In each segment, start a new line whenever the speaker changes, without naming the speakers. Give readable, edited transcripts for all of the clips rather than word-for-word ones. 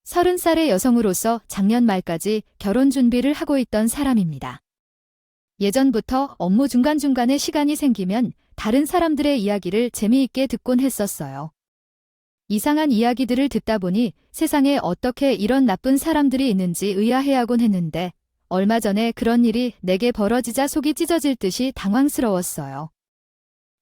30살의 여성으로서 작년 말까지 결혼 준비를 하고 있던 사람입니다. 예전부터 업무 중간중간에 시간이 생기면 다른 사람들의 이야기를 재미있게 듣곤 했었어요. 이상한 이야기들을 듣다 보니 세상에 어떻게 이런 나쁜 사람들이 있는지 의아해하곤 했는데 얼마 전에 그런 일이 내게 벌어지자 속이 찢어질 듯이 당황스러웠어요.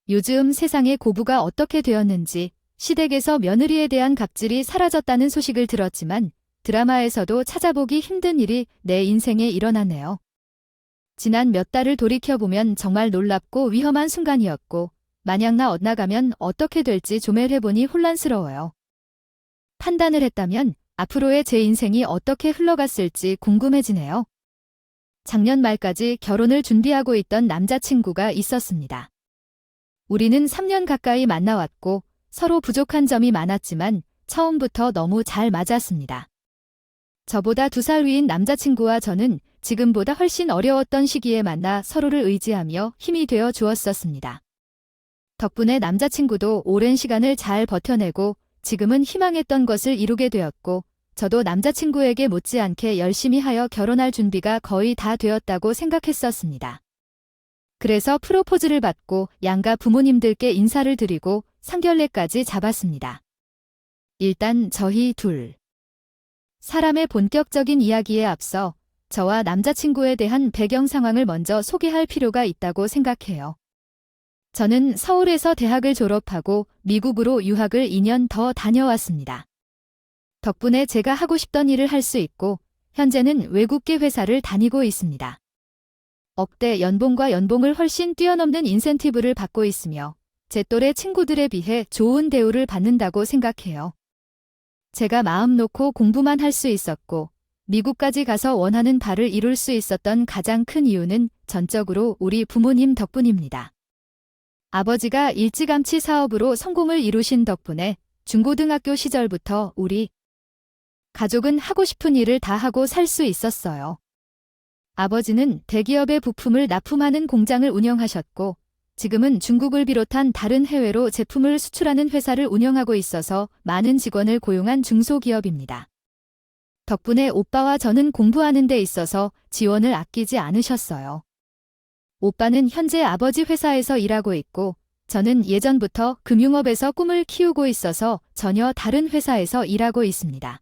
요즘 세상의 고부가 어떻게 되었는지 시댁에서 며느리에 대한 갑질이 사라졌다는 소식을 들었지만 드라마에서도 찾아보기 힘든 일이 내 인생에 일어나네요. 지난 몇 달을 돌이켜보면 정말 놀랍고 위험한 순간이었고 만약 나 엇나가면 어떻게 될지 조멸해보니 혼란스러워요. 판단을 했다면 앞으로의 제 인생이 어떻게 흘러갔을지 궁금해지네요. 작년 말까지 결혼을 준비하고 있던 남자친구가 있었습니다. 우리는 3년 가까이 만나왔고 서로 부족한 점이 많았지만 처음부터 너무 잘 맞았습니다. 저보다 2살 위인 남자친구와 저는 지금보다 훨씬 어려웠던 시기에 만나 서로를 의지하며 힘이 되어 주었었습니다. 덕분에 남자친구도 오랜 시간을 잘 버텨내고 지금은 희망했던 것을 이루게 되었고 저도 남자친구에게 못지않게 열심히 하여 결혼할 준비가 거의 다 되었다고 생각했었습니다. 그래서 프로포즈를 받고 양가 부모님들께 인사를 드리고 상견례까지 잡았습니다. 일단 저희 둘. 사람의 본격적인 이야기에 앞서 저와 남자친구에 대한 배경 상황을 먼저 소개할 필요가 있다고 생각해요. 저는 서울에서 대학을 졸업하고 미국으로 유학을 2년 더 다녀왔습니다. 덕분에 제가 하고 싶던 일을 할 수 있고 현재는 외국계 회사를 다니고 있습니다. 억대 연봉과 연봉을 훨씬 뛰어넘는 인센티브를 받고 있으며 제 또래 친구들에 비해 좋은 대우를 받는다고 생각해요. 제가 마음 놓고 공부만 할 수 있었고 미국까지 가서 원하는 바를 이룰 수 있었던 가장 큰 이유는 전적으로 우리 부모님 덕분입니다. 아버지가 일찌감치 사업으로 성공을 이루신 덕분에 중고등학교 시절부터 우리 가족은 하고 싶은 일을 다 하고 살 수 있었어요. 아버지는 대기업의 부품을 납품하는 공장을 운영하셨고 지금은 중국을 비롯한 다른 해외로 제품을 수출하는 회사를 운영하고 있어서 많은 직원을 고용한 중소기업입니다. 덕분에 오빠와 저는 공부하는 데 있어서 지원을 아끼지 않으셨어요. 오빠는 현재 아버지 회사에서 일하고 있고 저는 예전부터 금융업에서 꿈을 키우고 있어서 전혀 다른 회사에서 일하고 있습니다.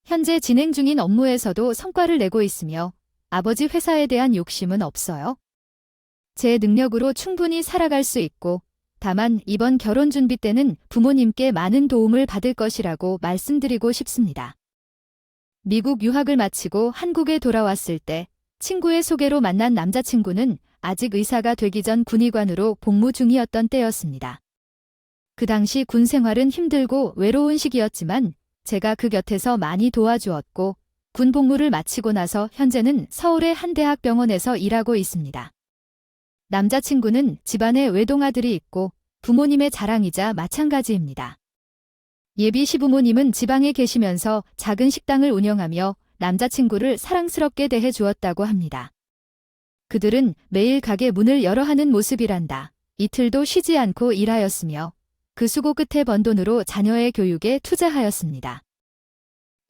현재 진행 중인 업무에서도 성과를 내고 있으며 아버지 회사에 대한 욕심은 없어요. 제 능력으로 충분히 살아갈 수 있고 다만 이번 결혼 준비 때는 부모님께 많은 도움을 받을 것이라고 말씀드리고 싶습니다. 미국 유학을 마치고 한국에 돌아왔을 때 친구의 소개로 만난 남자친구는 아직 의사가 되기 전 군의관으로 복무 중이었던 때였습니다. 그 당시 군 생활은 힘들고 외로운 시기였지만 제가 그 곁에서 많이 도와주었고 군 복무를 마치고 나서 현재는 서울의 한 대학병원에서 일하고 있습니다. 남자친구는 집안에 외동아들이 있고 부모님의 자랑이자 마찬가지입니다. 예비 시부모님은 지방에 계시면서 작은 식당을 운영하며 남자친구를 사랑스럽게 대해 주었다고 합니다. 그들은 매일 가게 문을 열어 하는 모습이란다. 이틀도 쉬지 않고 일하였으며 그 수고 끝에 번 돈으로 자녀의 교육에 투자하였습니다.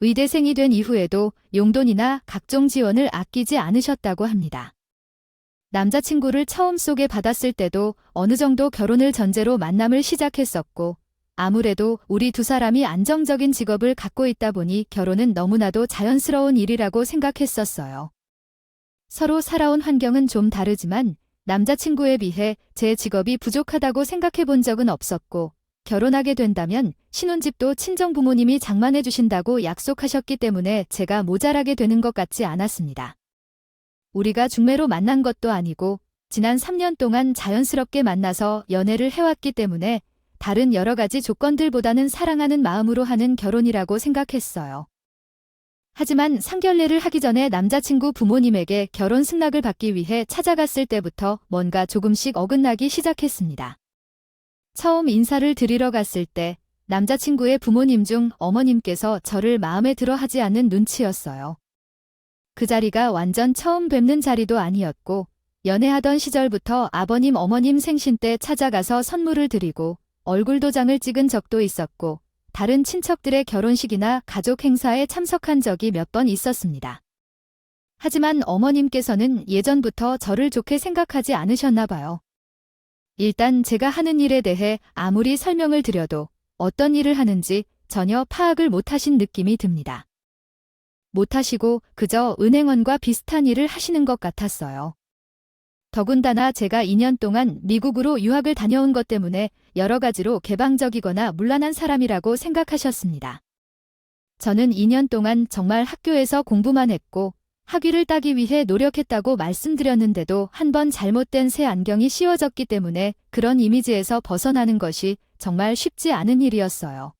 의대생이 된 이후에도 용돈이나 각종 지원을 아끼지 않으셨다고 합니다. 남자친구를 처음 소개받았을 때도 어느 정도 결혼을 전제로 만남을 시작했었고 아무래도 우리 두 사람이 안정적인 직업을 갖고 있다 보니 결혼은 너무나도 자연스러운 일이라고 생각했었어요. 서로 살아온 환경은 좀 다르지만 남자친구에 비해 제 직업이 부족하다고 생각해 본 적은 없었고 결혼하게 된다면 신혼집도 친정부모님이 장만해 주신다고 약속하셨기 때문에 제가 모자라게 되는 것 같지 않았습니다. 우리가 중매로 만난 것도 아니고 지난 3년 동안 자연스럽게 만나서 연애를 해왔기 때문에 다른 여러 가지 조건들보다는 사랑하는 마음으로 하는 결혼이라고 생각했어요. 하지만 상견례를 하기 전에 남자친구 부모님에게 결혼 승낙을 받기 위해 찾아갔을 때부터 뭔가 조금씩 어긋나기 시작했습니다. 처음 인사를 드리러 갔을 때 남자친구의 부모님 중 어머님께서 저를 마음에 들어 하지 않는 눈치였어요. 그 자리가 완전 처음 뵙는 자리도 아니었고 연애하던 시절부터 아버님 어머님 생신 때 찾아가서 선물을 드리고 얼굴 도장을 찍은 적도 있었고 다른 친척들의 결혼식이나 가족 행사에 참석한 적이 몇 번 있었습니다. 하지만 어머님께서는 예전부터 저를 좋게 생각하지 않으셨나 봐요. 일단 제가 하는 일에 대해 아무리 설명을 드려도 어떤 일을 하는지 전혀 파악을 못하신 느낌이 듭니다. 못하시고 그저 은행원과 비슷한 일을 하시는 것 같았어요. 더군다나 제가 2년 동안 미국으로 유학을 다녀온 것 때문에 여러 가지로 개방적이거나 문란한 사람이라고 생각하셨습니다. 저는 2년 동안 정말 학교에서 공부만 했고 학위를 따기 위해 노력했다고 말씀드렸는데도 한 번 잘못된 새 안경이 씌워졌기 때문에 그런 이미지에서 벗어나는 것이 정말 쉽지 않은 일이었어요.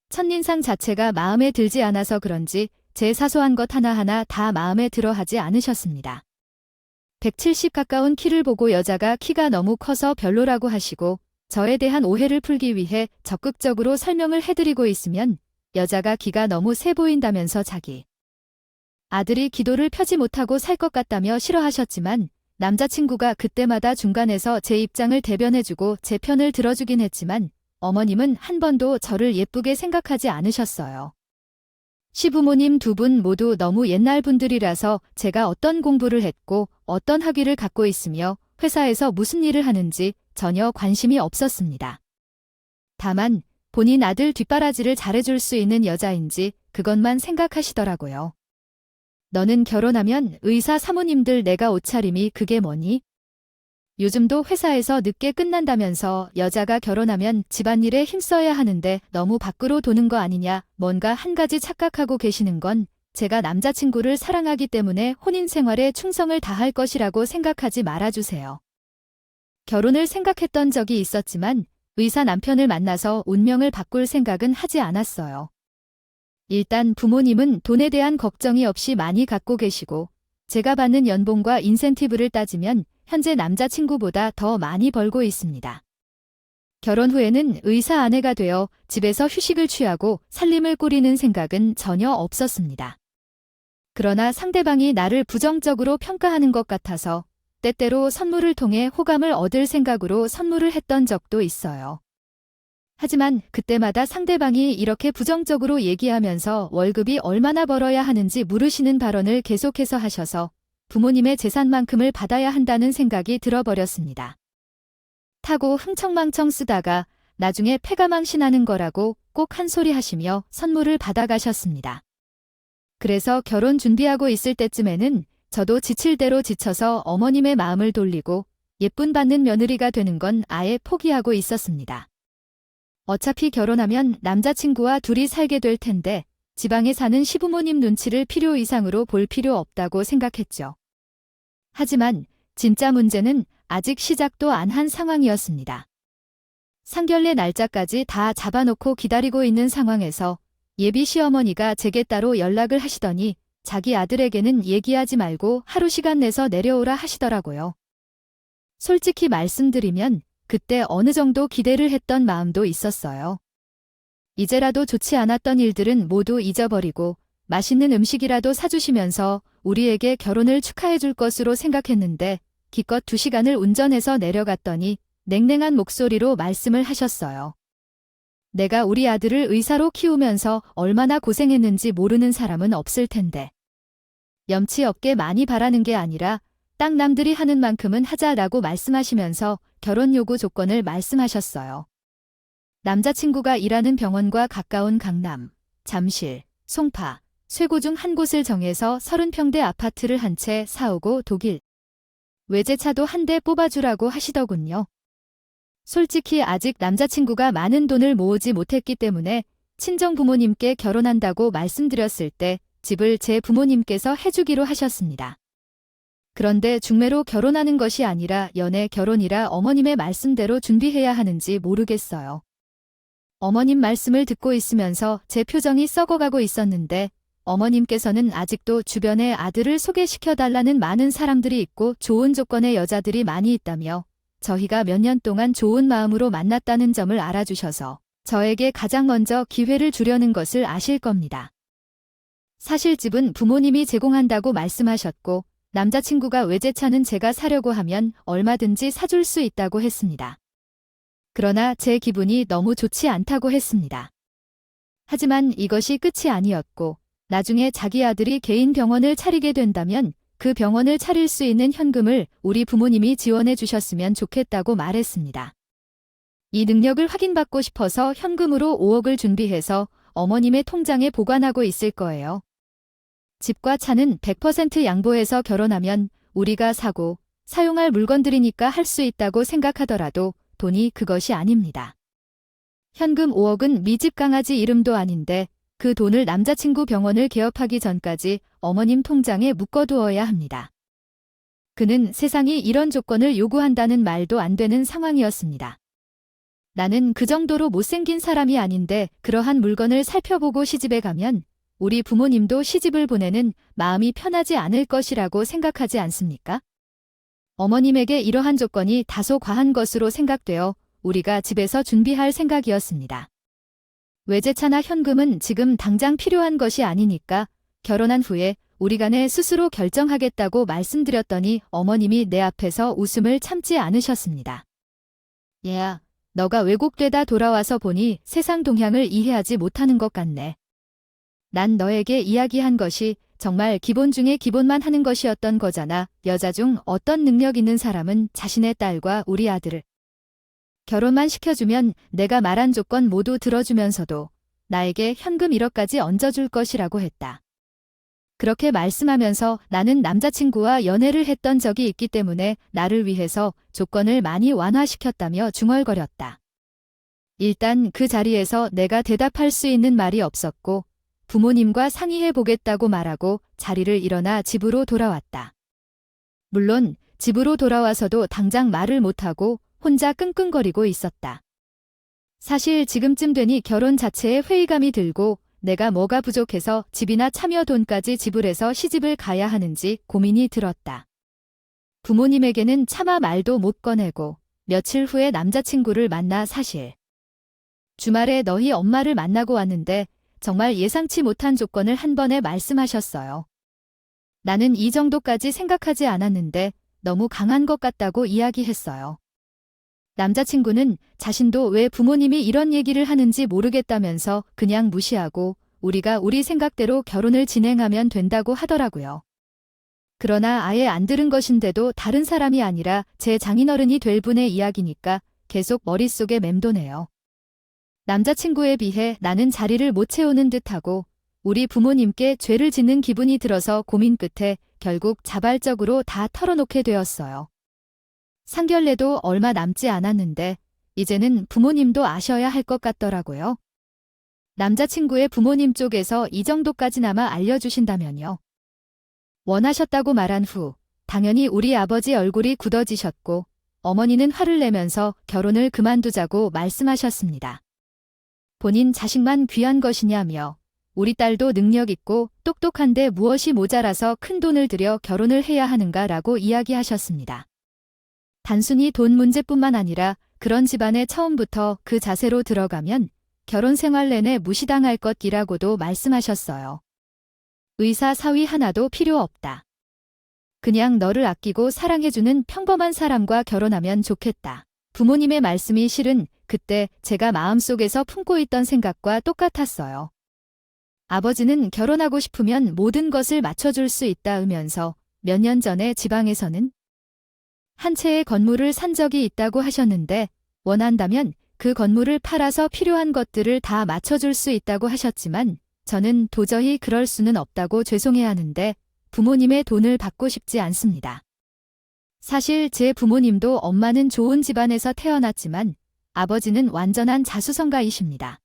첫인상 자체가 마음에 들지 않아서 그런지 제 사소한 것 하나하나 다 마음에 들어 하지 않으셨습니다. 170 가까운 키를 보고 여자가 키가 너무 커서 별로라고 하시고 저에 대한 오해를 풀기 위해 적극적으로 설명을 해드리고 있으면 여자가 기가 너무 세 보인다면서 자기 아들이 기도를 펴지 못하고 살 것 같다며 싫어하셨지만 남자친구가 그때마다 중간에서 제 입장을 대변해주고 제 편을 들어주긴 했지만 어머님은 한 번도 저를 예쁘게 생각하지 않으셨어요. 시부모님 두 분 모두 너무 옛날 분들이라서 제가 어떤 공부를 했고 어떤 학위를 갖고 있으며 회사에서 무슨 일을 하는지 전혀 관심이 없었습니다. 다만 본인 아들 뒷바라지를 잘해줄 수 있는 여자인지 그것만 생각하시더라고요. 너는 결혼하면 의사 사모님들 내가 옷차림이 그게 뭐니? 요즘도 회사에서 늦게 끝난다면서 여자가 결혼하면 집안일에 힘써야 하는데 너무 밖으로 도는 거 아니냐. 뭔가 한 가지 착각하고 계시는 건 제가 남자친구를 사랑하기 때문에 혼인 생활에 충성을 다할 것이라고 생각하지 말아주세요. 결혼을 생각했던 적이 있었지만 의사 남편을 만나서 운명을 바꿀 생각은 하지 않았어요. 일단 부모님은 돈에 대한 걱정이 없이 많이 갖고 계시고 제가 받는 연봉과 인센티브를 따지면 현재 남자친구보다 더 많이 벌고 있습니다. 결혼 후에는 의사 아내가 되어 집에서 휴식을 취하고 살림을 꾸리는 생각은 전혀 없었습니다. 그러나 상대방이 나를 부정적으로 평가하는 것 같아서 때때로 선물을 통해 호감을 얻을 생각으로 선물을 했던 적도 있어요. 하지만 그때마다 상대방이 이렇게 부정적으로 얘기하면서 월급이 얼마나 벌어야 하는지 물으시는 발언을 계속해서 하셔서 부모님의 재산만큼을 받아야 한다는 생각이 들어버렸습니다. 타고 흥청망청 쓰다가 나중에 패가망신하는 거라고 꼭 한 소리 하시며 선물을 받아가셨습니다. 그래서 결혼 준비하고 있을 때쯤에는 저도 지칠 대로 지쳐서 어머님의 마음을 돌리고 예쁨 받는 며느리가 되는 건 아예 포기하고 있었습니다. 어차피 결혼하면 남자친구와 둘이 살게 될 텐데 지방에 사는 시부모님 눈치를 필요 이상으로 볼 필요 없다고 생각했죠. 하지만 진짜 문제는 아직 시작도 안 한 상황이었습니다. 상견례 날짜까지 다 잡아놓고 기다리고 있는 상황에서 예비 시어머니가 제게 따로 연락을 하시더니 자기 아들에게는 얘기하지 말고 하루 시간 내서 내려오라 하시더라고요. 솔직히 말씀드리면 그때 어느 정도 기대를 했던 마음도 있었어요. 이제라도 좋지 않았던 일들은 모두 잊어버리고 맛있는 음식이라도 사주시면서 우리에게 결혼을 축하해 줄 것으로 생각했는데 기껏 2시간을 운전해서 내려갔더니 냉랭한 목소리로 말씀을 하셨어요. 내가 우리 아들을 의사로 키우면서 얼마나 고생했는지 모르는 사람은 없을 텐데. 염치 없게 많이 바라는 게 아니라 딱 남들이 하는 만큼은 하자라고 말씀하시면서 결혼 요구 조건을 말씀하셨어요. 남자친구가 일하는 병원과 가까운 강남, 잠실, 송파, 쇠고 중 한 곳을 정해서 30평대 아파트를 한 채 사오고 독일 외제차도 한 대 뽑아주라고 하시더군요. 솔직히 아직 남자친구가 많은 돈을 모으지 못했기 때문에 친정 부모님께 결혼한다고 말씀드렸을 때 집을 제 부모님께서 해주기로 하셨습니다. 그런데 중매로 결혼하는 것이 아니라 연애 결혼이라 어머님의 말씀대로 준비해야 하는지 모르겠어요. 어머님 말씀을 듣고 있으면서 제 표정이 썩어가고 있었는데 어머님께서는 아직도 주변에 아들을 소개시켜달라는 많은 사람들이 있고 좋은 조건의 여자들이 많이 있다며 저희가 몇 년 동안 좋은 마음으로 만났다는 점을 알아주셔서 저에게 가장 먼저 기회를 주려는 것을 아실 겁니다. 사실 집은 부모님이 제공한다고 말씀하셨고 남자친구가 외제차는 제가 사려고 하면 얼마든지 사줄 수 있다고 했습니다. 그러나 제 기분이 너무 좋지 않다고 했습니다. 하지만 이것이 끝이 아니었고 나중에 자기 아들이 개인 병원을 차리게 된다면 그 병원을 차릴 수 있는 현금을 우리 부모님이 지원해 주셨으면 좋겠다고 말했습니다. 이 능력을 확인받고 싶어서 현금으로 5억을 준비해서 어머님의 통장에 보관하고 있을 거예요. 집과 차는 100% 양보해서 결혼하면 우리가 사고 사용할 물건들이니까 할 수 있다고 생각하더라도 돈이 그것이 아닙니다. 현금 5억은 미집 강아지 이름도 아닌데 그 돈을 남자친구 병원을 개업하기 전까지 어머님 통장에 묶어두어야 합니다. 그는 세상이 이런 조건을 요구한다는 말도 안 되는 상황이었습니다. 나는 그 정도로 못생긴 사람이 아닌데 그러한 물건을 살펴보고 시집에 가면 우리 부모님도 시집을 보내는 마음이 편하지 않을 것이라고 생각하지 않습니까? 어머님에게 이러한 조건이 다소 과한 것으로 생각되어 우리가 집에서 준비할 생각이었습니다. 외제차나 현금은 지금 당장 필요한 것이 아니니까 결혼한 후에 우리 간에 스스로 결정하겠다고 말씀드렸더니 어머님이 내 앞에서 웃음을 참지 않으셨습니다. 얘야, 너가 왜곡되다 돌아와서 보니 세상 동향을 이해하지 못하는 것 같네. 난 너에게 이야기한 것이 정말 기본 중에 기본만 하는 것이었던 거잖아. 여자 중 어떤 능력 있는 사람은 자신의 딸과 우리 아들을 결혼만 시켜주면 내가 말한 조건 모두 들어주면서도 나에게 현금 1억까지 얹어줄 것이라고 했다. 그렇게 말씀하면서 나는 남자친구와 연애를 했던 적이 있기 때문에 나를 위해서 조건을 많이 완화시켰다며 중얼거렸다. 일단 그 자리에서 내가 대답할 수 있는 말이 없었고 부모님과 상의해 보겠다고 말하고 자리를 일어나 집으로 돌아왔다. 물론 집으로 돌아와서도 당장 말을 못하고 혼자 끙끙거리고 있었다. 사실 지금쯤 되니 결혼 자체에 회의감이 들고 내가 뭐가 부족해서 집이나 차며 돈까지 지불해서 시집을 가야 하는지 고민이 들었다. 부모님에게는 차마 말도 못 꺼내고 며칠 후에 남자친구를 만나 사실. 주말에 너희 엄마를 만나고 왔는데 정말 예상치 못한 조건을 한 번에 말씀하셨어요. 나는 이 정도까지 생각하지 않았는데 너무 강한 것 같다고 이야기했어요. 남자친구는 자신도 왜 부모님이 이런 얘기를 하는지 모르겠다면서 그냥 무시하고 우리가 우리 생각대로 결혼을 진행하면 된다고 하더라고요. 그러나 아예 안 들은 것인데도 다른 사람이 아니라 제 장인어른이 될 분의 이야기니까 계속 머릿속에 맴도네요. 남자친구에 비해 나는 자리를 못 채우는 듯하고 우리 부모님께 죄를 짓는 기분이 들어서 고민 끝에 결국 자발적으로 다 털어놓게 되었어요. 상견례도 얼마 남지 않았는데 이제는 부모님도 아셔야 할 것 같더라고요. 남자친구의 부모님 쪽에서 이 정도까지나마 알려주신다면요. 원하셨다고 말한 후 당연히 우리 아버지 얼굴이 굳어지셨고 어머니는 화를 내면서 결혼을 그만두자고 말씀하셨습니다. 본인 자식만 귀한 것이냐며 우리 딸도 능력 있고 똑똑한데 무엇이 모자라서 큰 돈을 들여 결혼을 해야 하는가라고 이야기하셨습니다. 단순히 돈 문제뿐만 아니라 그런 집안에 처음부터 그 자세로 들어가면 결혼 생활 내내 무시당할 것이라고도 말씀하셨어요. 의사 사위 하나도 필요 없다. 그냥 너를 아끼고 사랑해주는 평범한 사람과 결혼하면 좋겠다. 부모님의 말씀이 실은 그때 제가 마음속에서 품고 있던 생각과 똑같았어요. 아버지는 결혼하고 싶으면 모든 것을 맞춰줄 수 있다면서 몇 년 전에 지방에서는 한 채의 건물을 산 적이 있다고 하셨는데 원한다면 그 건물을 팔아서 필요한 것들을 다 맞춰줄 수 있다고 하셨지만 저는 도저히 그럴 수는 없다고 죄송해하는데 부모님의 돈을 받고 싶지 않습니다. 사실 제 부모님도 엄마는 좋은 집안에서 태어났지만 아버지는 완전한 자수성가이십니다.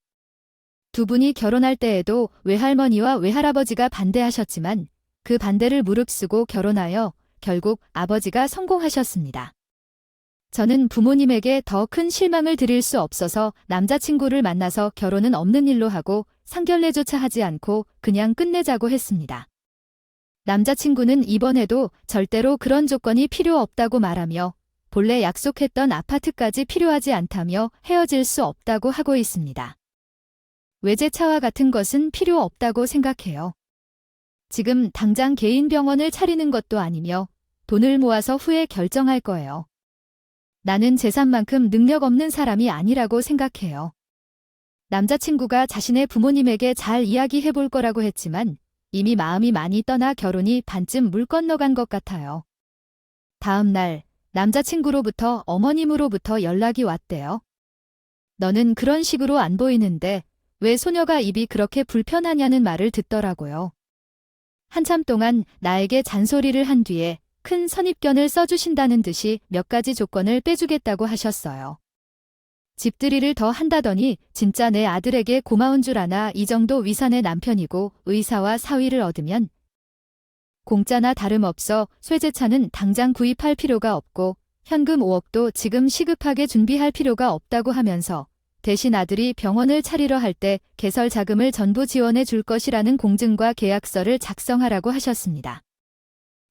두 분이 결혼할 때에도 외할머니와 외할아버지가 반대하셨지만 그 반대를 무릅쓰고 결혼하여 결국 아버지가 성공하셨습니다. 저는 부모님에게 더 큰 실망을 드릴 수 없어서 남자친구를 만나서 결혼은 없는 일로 하고 상견례조차 하지 않고 그냥 끝내자고 했습니다. 남자친구는 이번에도 절대로 그런 조건이 필요 없다고 말하며 본래 약속했던 아파트까지 필요하지 않다며 헤어질 수 없다고 하고 있습니다. 외제차와 같은 것은 필요 없다고 생각해요. 지금 당장 개인 병원을 차리는 것도 아니며 돈을 모아서 후에 결정할 거예요. 나는 재산만큼 능력 없는 사람이 아니라고 생각해요. 남자친구가 자신의 부모님에게 잘 이야기해 볼 거라고 했지만 이미 마음이 많이 떠나 결혼이 반쯤 물 건너간 것 같아요. 다음 날 남자친구로부터 어머님으로부터 연락이 왔대요. 너는 그런 식으로 안 보이는데 왜 소녀가 입이 그렇게 불편하냐는 말을 듣더라고요. 한참 동안 나에게 잔소리를 한 뒤에 큰 선입견을 써주신다는 듯이 몇 가지 조건을 빼주겠다고 하셨어요. 집들이를 더 한다더니 진짜 내 아들에게 고마운 줄 아나. 이 정도 위산의 남편이고 의사와 사위를 얻으면 공짜나 다름없어. 쇠제차는 당장 구입할 필요가 없고 현금 5억도 지금 시급하게 준비할 필요가 없다고 하면서 대신 아들이 병원을 차리려 할 때 개설 자금을 전부 지원해 줄 것이라는 공증과 계약서를 작성하라고 하셨습니다.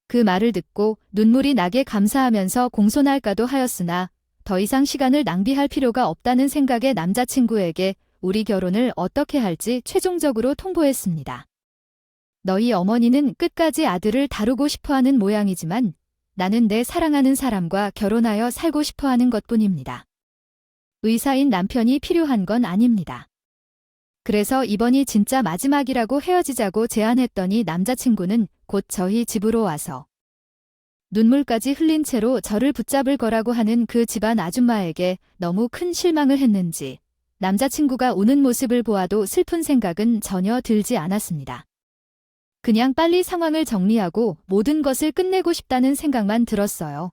그 말을 듣고 눈물이 나게 감사하면서 공손할까도 하였으나 더 이상 시간을 낭비할 필요가 없다는 생각에 남자친구에게 우리 결혼을 어떻게 할지 최종적으로 통보했습니다. 너희 어머니는 끝까지 아들을 다루고 싶어하는 모양이지만 나는 내 사랑하는 사람과 결혼하여 살고 싶어하는 것뿐입니다. 의사인 남편이 필요한 건 아닙니다. 그래서 이번이 진짜 마지막이라고 헤어지자고 제안했더니 남자친구는 곧 저희 집으로 와서 눈물까지 흘린 채로 저를 붙잡을 거라고 하는 그 집안 아줌마에게 너무 큰 실망을 했는지 남자친구가 우는 모습을 보아도 슬픈 생각은 전혀 들지 않았습니다. 그냥 빨리 상황을 정리하고 모든 것을 끝내고 싶다는 생각만 들었어요.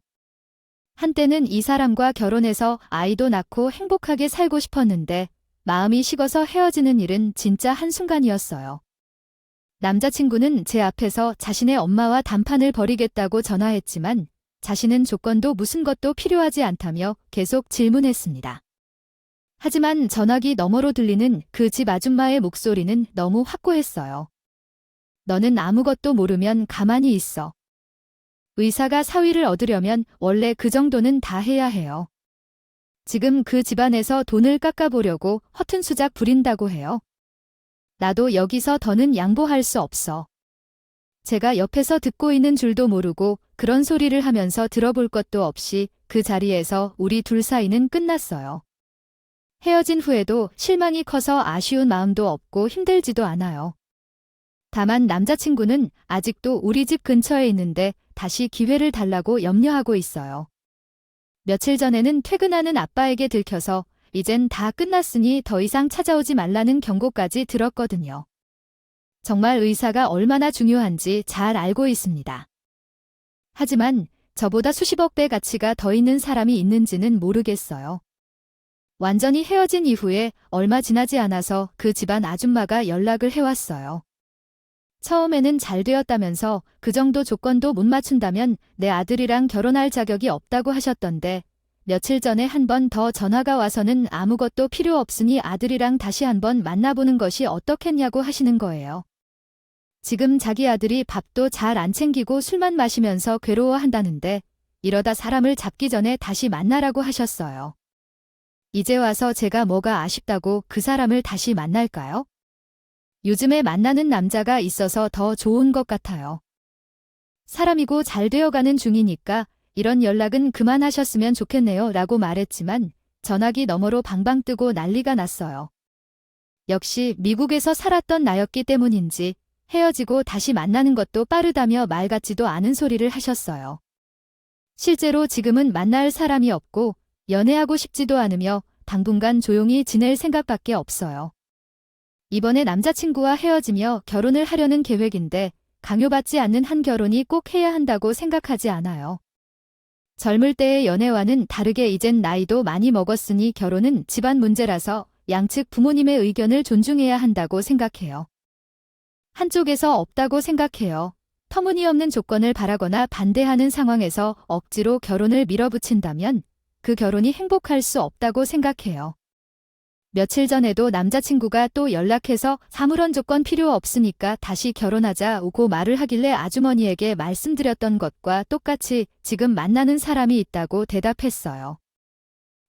한때는 이 사람과 결혼해서 아이도 낳고 행복하게 살고 싶었는데 마음이 식어서 헤어지는 일은 진짜 한순간이었어요. 남자친구는 제 앞에서 자신의 엄마와 단판을 벌이겠다고 전화했지만 자신은 조건도 무슨 것도 필요하지 않다며 계속 질문했습니다. 하지만 전화기 너머로 들리는 그 집 아줌마의 목소리는 너무 확고했어요. 너는 아무것도 모르면 가만히 있어. 의사가 사위를 얻으려면 원래 그 정도는 다 해야 해요. 지금 그 집안에서 돈을 깎아보려고 허튼 수작 부린다고 해요. 나도 여기서 더는 양보할 수 없어. 제가 옆에서 듣고 있는 줄도 모르고 그런 소리를 하면서 들어볼 것도 없이 그 자리에서 우리 둘 사이는 끝났어요. 헤어진 후에도 실망이 커서 아쉬운 마음도 없고 힘들지도 않아요. 다만 남자친구는 아직도 우리 집 근처에 있는데 다시 기회를 달라고 염려하고 있어요. 며칠 전에는 퇴근하는 아빠에게 들켜서 이젠 다 끝났으니 더 이상 찾아오지 말라는 경고까지 들었거든요. 정말 의사가 얼마나 중요한지 잘 알고 있습니다. 하지만 저보다 수십억 배 가치가 더 있는 사람이 있는지는 모르겠어요. 완전히 헤어진 이후에 얼마 지나지 않아서 그 집안 아줌마가 연락을 해왔어요. 처음에는 잘 되었다면서 그 정도 조건도 못 맞춘다면 내 아들이랑 결혼할 자격이 없다고 하셨던데 며칠 전에 한 번 더 전화가 와서는 아무것도 필요 없으니 아들이랑 다시 한번 만나보는 것이 어떻겠냐고 하시는 거예요. 지금 자기 아들이 밥도 잘 안 챙기고 술만 마시면서 괴로워한다는데 이러다 사람을 잡기 전에 다시 만나라고 하셨어요. 이제 와서 제가 뭐가 아쉽다고 그 사람을 다시 만날까요? 요즘에 만나는 남자가 있어서 더 좋은 것 같아요. 사람이고 잘 되어가는 중이니까 이런 연락은 그만하셨으면 좋겠네요 라고 말했지만 전화기 너머로 방방 뜨고 난리가 났어요. 역시 미국에서 살았던 나였기 때문인지 헤어지고 다시 만나는 것도 빠르다며 말 같지도 않은 소리를 하셨어요. 실제로 지금은 만날 사람이 없고 연애하고 싶지도 않으며 당분간 조용히 지낼 생각밖에 없어요. 이번에 남자친구와 헤어지며 결혼을 하려는 계획인데 강요받지 않는 한 결혼이 꼭 해야 한다고 생각하지 않아요. 젊을 때의 연애와는 다르게 이젠 나이도 많이 먹었으니 결혼은 집안 문제라서 양측 부모님의 의견을 존중해야 한다고 생각해요. 한쪽에서 없다고 생각해요. 터무니없는 조건을 바라거나 반대하는 상황에서 억지로 결혼을 밀어붙인다면 그 결혼이 행복할 수 없다고 생각해요. 며칠 전에도 남자친구가 또 연락해서 아무런 조건 필요 없으니까 다시 결혼하자고 말을 하길래 아주머니에게 말씀드렸던 것과 똑같이 지금 만나는 사람이 있다고 대답했어요.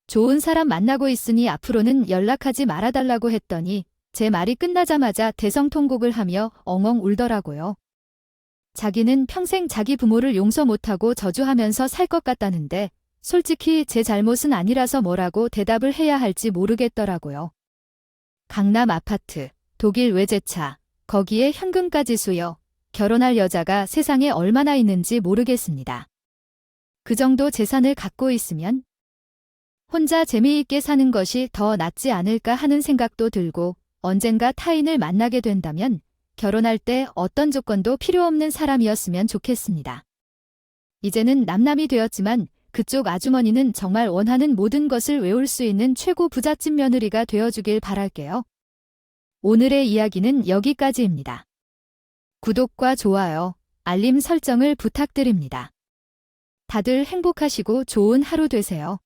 좋은 사람 만나고 있으니 앞으로는 연락하지 말아달라고 했더니 제 말이 끝나자마자 대성통곡을 하며 엉엉 울더라고요. 자기는 평생 자기 부모를 용서 못하고 저주하면서 살 것 같다는데 솔직히 제 잘못은 아니라서 뭐라고 대답을 해야 할지 모르겠더라고요. 강남 아파트, 독일 외제차, 거기에 현금까지 수여. 결혼할 여자가 세상에 얼마나 있는지 모르겠습니다. 그 정도 재산을 갖고 있으면 혼자 재미있게 사는 것이 더 낫지 않을까 하는 생각도 들고, 언젠가 타인을 만나게 된다면 결혼할 때 어떤 조건도 필요 없는 사람이었으면 좋겠습니다. 이제는 남남이 되었지만 그쪽 아주머니는 정말 원하는 모든 것을 외울 수 있는 최고 부잣집 며느리가 되어주길 바랄게요. 오늘의 이야기는 여기까지입니다. 구독과 좋아요, 알림 설정을 부탁드립니다. 다들 행복하시고 좋은 하루 되세요.